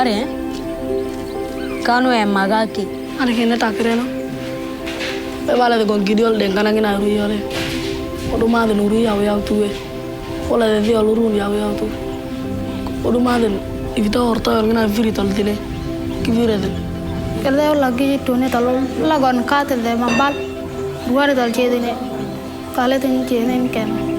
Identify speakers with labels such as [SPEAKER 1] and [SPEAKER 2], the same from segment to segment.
[SPEAKER 1] Mare Kano e Magaki.
[SPEAKER 2] Anakina takreno. Bala de gongidiol de kanangina ruyore. Oduma de nuri ya tuwe. Wala de dio lurun ya tu. Oduma de ivita horta ngina virital dile. Kivire de.
[SPEAKER 3] Kale lagi tone talo lagon kate de mambal. Buare dal chedine. Kale tin chedine ken.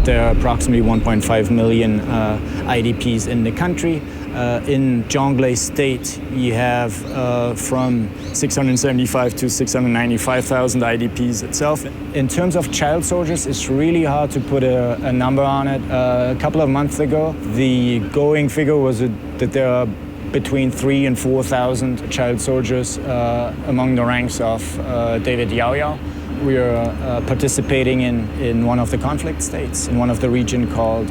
[SPEAKER 4] There are approximately 1.5 million IDPs in the country. In Jonglei State, you have from 675 to 695,000 IDPs itself. In terms of child soldiers, it's really hard to put a number on it. A couple of months ago, the going figure was that there are between 3,000 and 4,000 child soldiers among the ranks of David Yao. We are participating in one of the conflict states, in one of the region called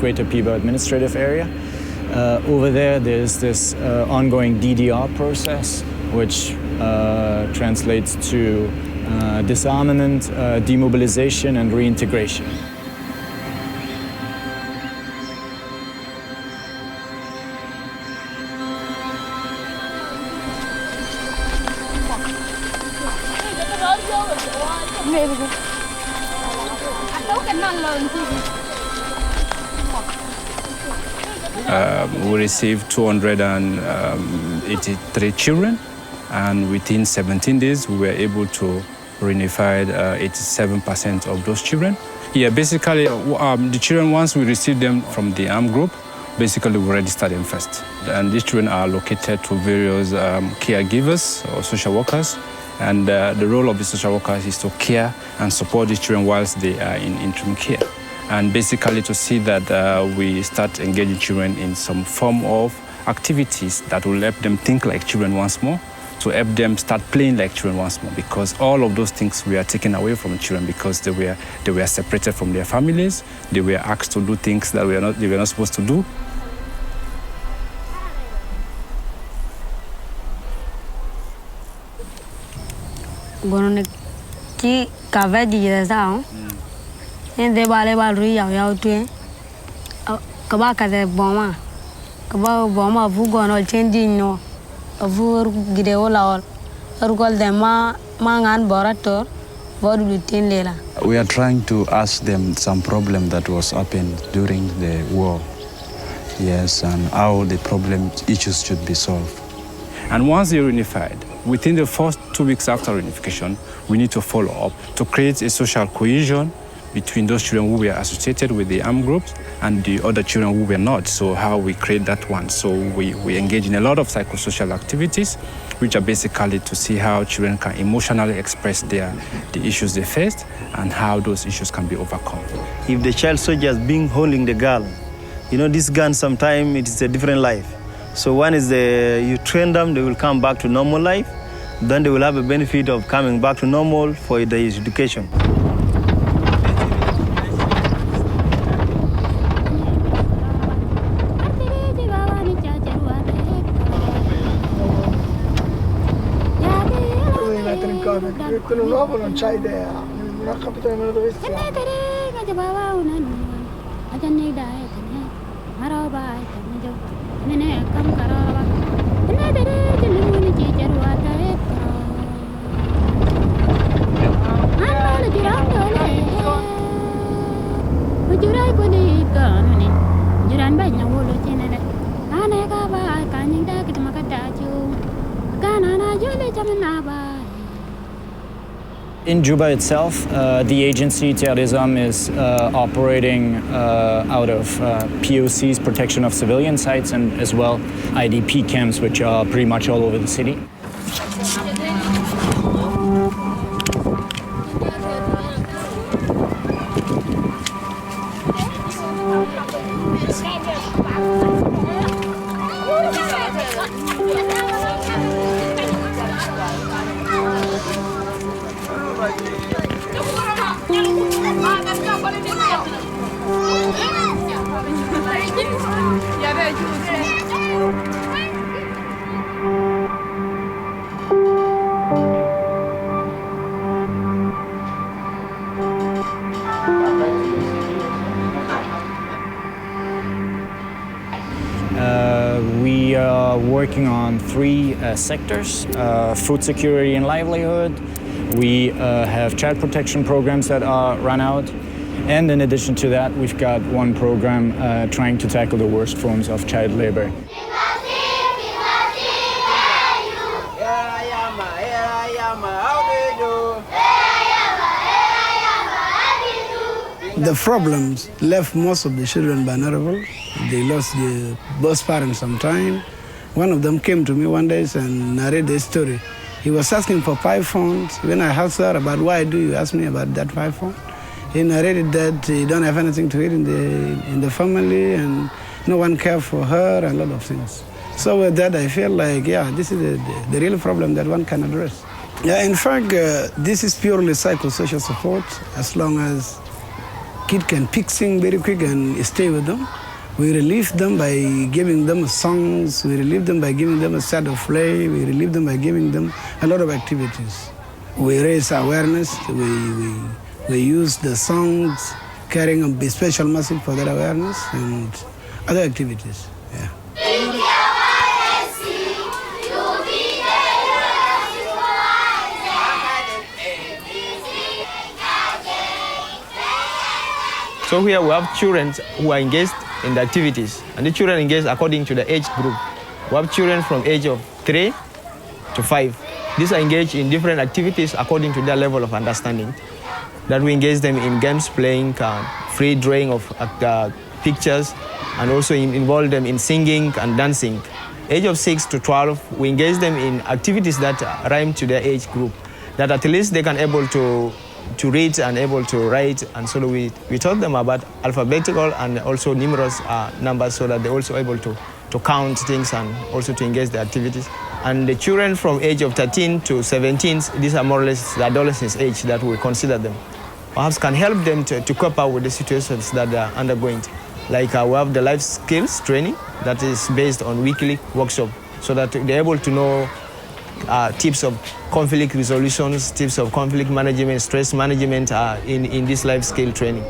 [SPEAKER 4] Greater Pibor Administrative Area. Over there's this ongoing DDR process, which translates to disarmament, demobilization, and reintegration.
[SPEAKER 5] We received 283 children, and within 17 days we were able to reunify 87% of those children. Yeah, basically the children, once we received them from the armed group, basically we registered them first. And these children are located to various caregivers or social workers. And the role of the social workers is to care and support these children whilst they are in interim care. And basically to see that we start engaging children in some form of activities that will help them think like children once more, to help them start playing like children once more, because all of those things we are taken away from children because they were separated from their families, they were asked to do things that they were not supposed to do.
[SPEAKER 1] Ki kavaji jesa ende bale balri yaw tu kaba ka de boma vu gono chendi no vu gide wala rugol de ma ngan borator bodu tin lela.
[SPEAKER 6] We are trying to ask them some problem that was happened during the war. Yes, and how the problem issues should be solved.
[SPEAKER 5] And once they're reunified, within the first 2 weeks after reunification, we need to follow up to create a social cohesion between those children who were associated with the armed groups and the other children who were not. So how we create that one. So we engage in a lot of psychosocial activities, which are basically to see how children can emotionally express the issues they faced and how those issues can be overcome.
[SPEAKER 7] If the child soldiers being holding the gun, this gun sometimes it is a different life. So one is you train them, they will come back to normal life. Then they will have a benefit of coming back to normal for their education.
[SPEAKER 4] In Juba itself, the agency Terre is operating out of POCs, protection of civilian sites, and as well IDP camps, which are pretty much all over the city. We are working on three sectors: food security and livelihood. We have child protection programs that are run out. And in addition to that, we've got one program trying to tackle the worst forms of child labor.
[SPEAKER 8] The problems left most of the children vulnerable. They lost their both parents sometime. One of them came to me one day and narrated the story. He was asking for 5 phones. When I asked her about why do you ask me about that 5 phone, he narrated that he don't have anything to eat in the family and no one cares for her and a lot of things. So with that, I feel like, yeah, this is the real problem that one can address. Yeah, in fact, this is purely psychosocial support. As long as kids can pick things very quick and stay with them. We relieve them by giving them songs. We relieve them by giving them a set of play. We relieve them by giving them a lot of activities. We raise awareness. We use the songs, carrying a special message for that awareness and other activities. Yeah.
[SPEAKER 9] So here we have children who are engaged in the activities, and the children engaged according to the age group. We have children from age of 3 to 5. These are engaged in different activities according to their level of understanding. That we engage them in games, playing, free drawing of pictures, and also involve them in singing and dancing. Age of 6 to 12, we engage them in activities that rhyme to their age group, that at least they can able to read and able to write, and so we taught them about alphabetical and also numerous numbers, so that they're also able to count things and also to engage the activities. And the children from age of 13 to 17, these are more or less the adolescence age that we consider them. Perhaps can help them to cope up with the situations that they are undergoing. Like we have the life skills training that is based on weekly workshop, so that they're able to know tips of conflict resolutions, tips of conflict management, stress management in this life skill training.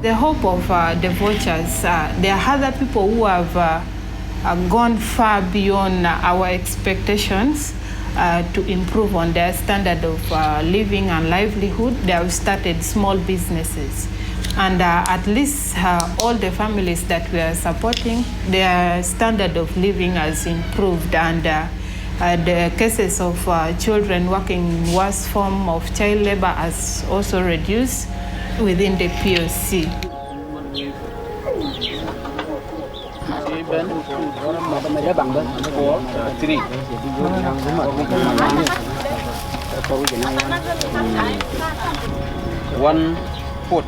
[SPEAKER 10] The hope of the vouchers, there are other people who have gone far beyond our expectations to improve on their standard of living and livelihood. They have started small businesses. And at least all the families that we are supporting, their standard of living has improved, and the cases of children working in worst form of child labor has also reduced within the POC.
[SPEAKER 11] One foot.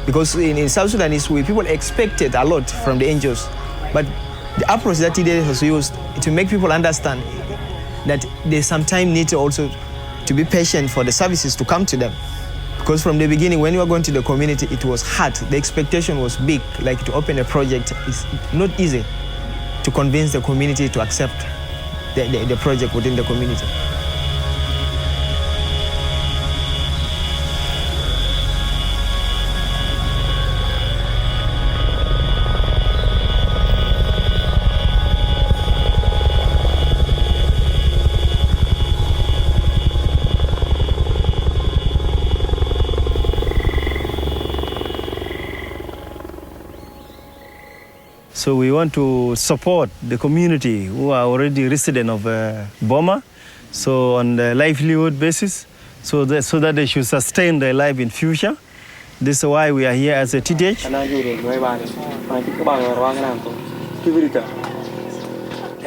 [SPEAKER 9] Because in South Sudan, people expected a lot from the NGOs. But the approach that tdh has used to make people understand that they sometimes need to also to be patient for the services to come to them. Because from the beginning, when you are going to the community, it was hard. The expectation was big. Like to open a project is not easy to convince the community to accept the project within the community.
[SPEAKER 7] So we want to support the community who are already resident of Boma, so on the livelihood basis, so that they should sustain their life in future. This is why we are here as a tdh.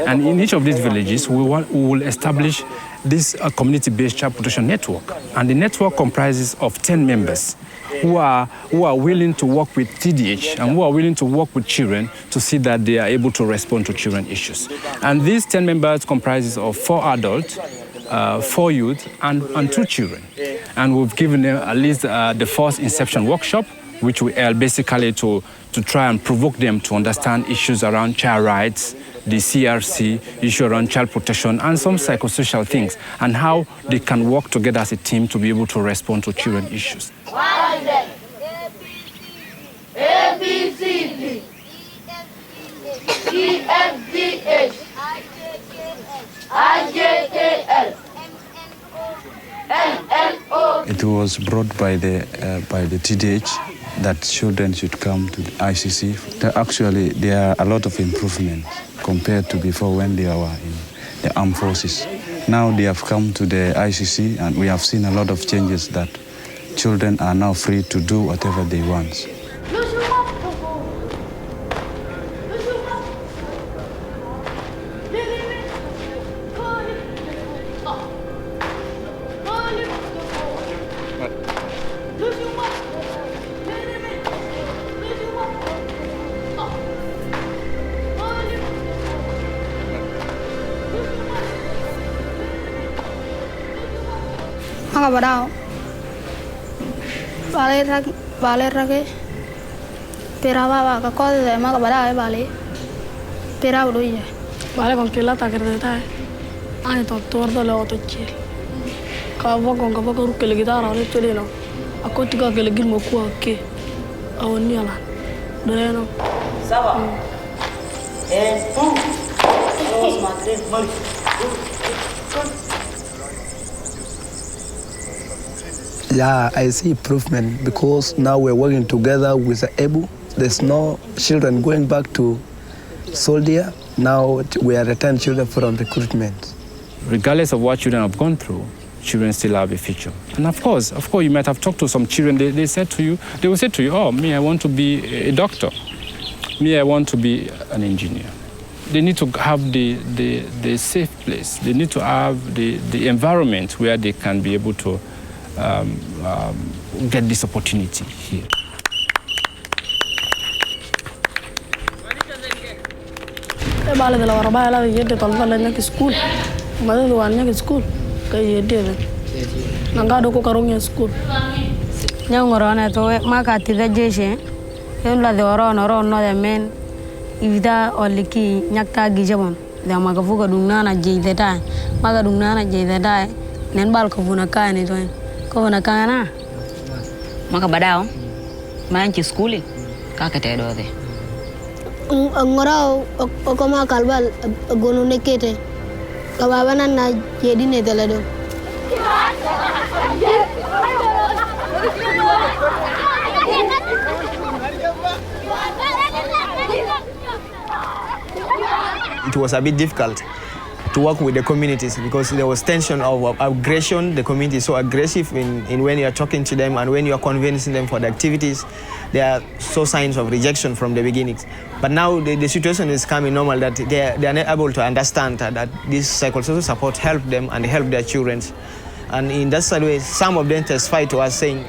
[SPEAKER 5] And in each of these villages, we will establish this community-based child protection network. And the network comprises of 10 members who are willing to work with tdh and who are willing to work with children to see that they are able to respond to children issues. And these 10 members comprises of 4 adults, 4 youth, and 2 children. And we've given them at least the first inception workshop, which we held basically to try and provoke them to understand issues around child rights, the CRC, issue around child protection, and some psychosocial things, and how they can work together as a team to be able to respond to children issues.
[SPEAKER 6] It was brought by the tdh that children should come to the ICC. Actually, there are a lot of improvements compared to before when they were in the armed forces. Now they have come to the ICC and we have seen a lot of changes that children are now free to do whatever they want.
[SPEAKER 3] Badao bale rage pera baba ka ko de ma badao bale pera udoye
[SPEAKER 2] bale con kila ta kar deta hai ani to tor da lo to chil ka va con ka va ko rukke legi dara le chele no akoti ka ke legi mo ko ke awoni ala de no sava dos madre mari.
[SPEAKER 12] Yeah, I see improvement because now we're working together with the ABU. There's no children going back to soldier. Now we are returning children from recruitment.
[SPEAKER 5] Regardless of what children have gone through, children still have a future. And of course, you might have talked to some children. They will say to you, oh, me, I want to be a doctor. Me, I want to be an engineer. They need to have the safe place. They need to have the environment where they can be able to get this opportunity here.
[SPEAKER 2] Bale de la barba la yete tolva la nyaki school. Made do anya school. Kay yete. Nanga do ko karong school.
[SPEAKER 1] Nyangoro na to makati da jeshe. Yon la de oro no de men. Ivida oliki nyakta gijabon. Da magafuga dunana jeide da. Maga dunana jeide da. Nen bal ko buna kane to. Ko na kana.
[SPEAKER 13] Maka badao. Manchi schooling. Ka kete do de.
[SPEAKER 3] Ngorao okoma kalbal gonu nekete kababana na yedi ne delado.
[SPEAKER 9] It was a bit difficult to work with the communities because there was tension of aggression. The community is so aggressive in when you are talking to them and when you are convincing them for the activities. There are so signs of rejection from the beginnings. But now the situation is coming normal that they are not able to understand that this psychosocial support help them and help their children. And in that way, some of them testify to us saying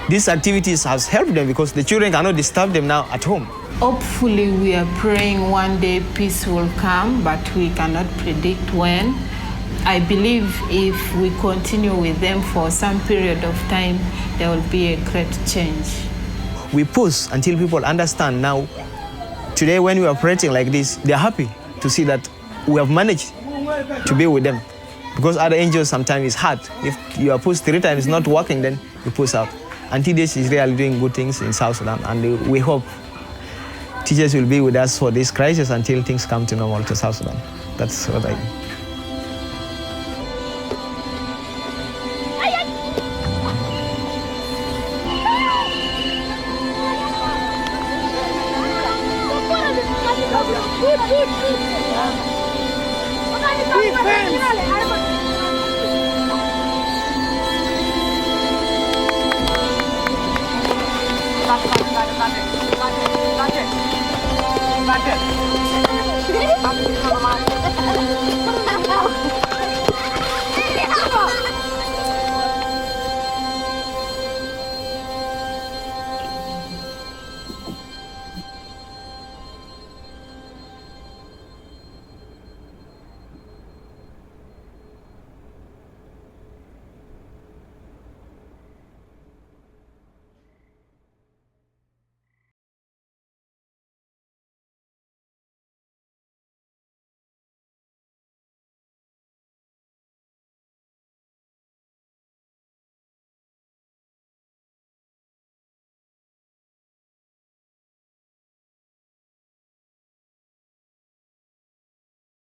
[SPEAKER 9] these activities has helped them because the children cannot disturb them now at home.
[SPEAKER 10] Hopefully, we are praying one day peace will come, but we cannot predict when. I believe if we continue with them for some period of time, there will be a great change.
[SPEAKER 9] We push until people understand now. Today, when we are operating like this, they are happy to see that we have managed to be with them. Because other NGOs sometimes it's hard. If you are pushed 3 times, it's not working, then you push out. And TDH is really doing good things in South Sudan, and we hope teachers will be with us for this crisis until things come to normal to South Sudan. That's what I mean.